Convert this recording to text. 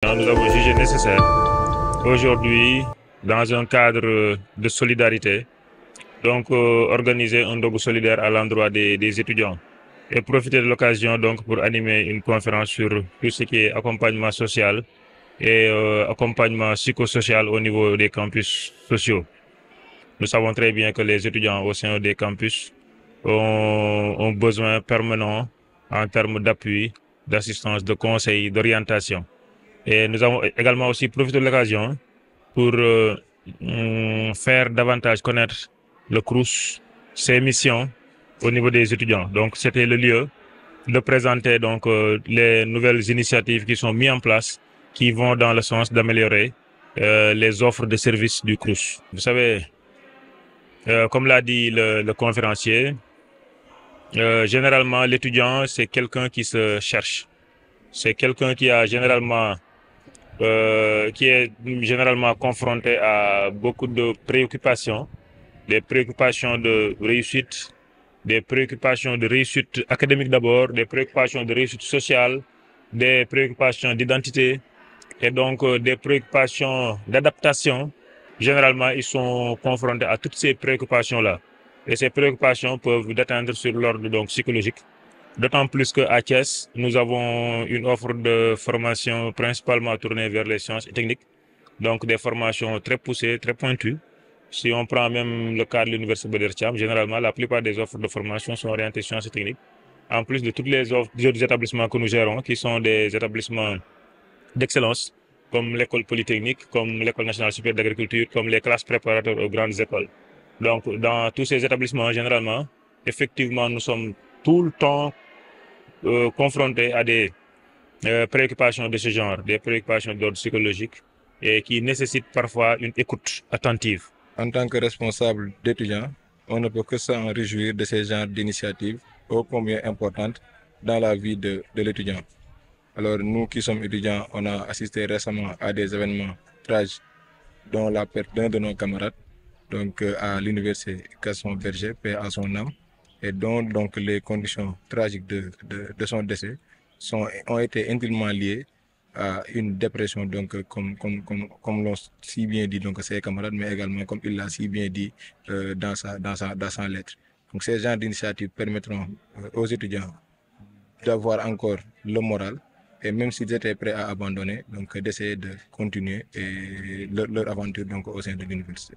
Nous avons jugé nécessaire aujourd'hui, dans un cadre de solidarité, donc organiser un dogu solidaire à l'endroit des étudiants et profiter de l'occasion donc pour animer une conférence sur tout ce qui est accompagnement social et accompagnement psychosocial au niveau des campus sociaux. Nous savons très bien que les étudiants au sein des campus ont besoin permanent en termes d'appui, d'assistance, de conseils, d'orientation. Et nous avons également aussi profité de l'occasion pour faire davantage connaître le CROUS, ses missions au niveau des étudiants. Donc c'était le lieu de présenter donc les nouvelles initiatives qui sont mises en place, qui vont dans le sens d'améliorer les offres de services du CROUS. Vous savez, comme l'a dit le conférencier, généralement l'étudiant c'est quelqu'un qui se cherche. C'est quelqu'un qui a généralement qui est généralement confronté à beaucoup de préoccupations, des préoccupations de réussite, des préoccupations de réussite académique d'abord, des préoccupations de réussite sociale, des préoccupations d'identité et donc des préoccupations d'adaptation. Généralement, ils sont confrontés à toutes ces préoccupations-là. Et ces préoccupations peuvent atteindre sur l'ordre donc psychologique. D'autant plus qu'à Thiès, nous avons une offre de formation principalement tournée vers les sciences et techniques, donc des formations très poussées, très pointues. Si on prend même le cas de l'Université Badr Thiam, généralement, la plupart des offres de formation sont orientées sciences et techniques, en plus de toutes les autres établissements que nous gérons, qui sont des établissements d'excellence, comme l'école polytechnique, comme l'école nationale supérieure d'agriculture, comme les classes préparatoires aux grandes écoles. Donc, dans tous ces établissements, généralement, effectivement, nous sommes tout le temps confrontés à des préoccupations de ce genre, des préoccupations d'ordre psychologique et qui nécessitent parfois une écoute attentive. En tant que responsable d'étudiants, on ne peut que s'en réjouir de ces genres d'initiatives ô combien importantes dans la vie de l'étudiant. Alors nous qui sommes étudiants, on a assisté récemment à des événements tragiques dont la perte d'un de nos camarades, donc à l'université Gaston Berger, paix à son âme, et dont donc les conditions tragiques de son décès ont été intimement liées à une dépression, donc comme l'ont si bien dit donc ses camarades, mais également comme il l'a si bien dit dans sa lettre. Donc ces genres d'initiatives permettront aux étudiants d'avoir encore le moral et même s'ils étaient prêts à abandonner, donc d'essayer de continuer leur aventure donc au sein de l'université.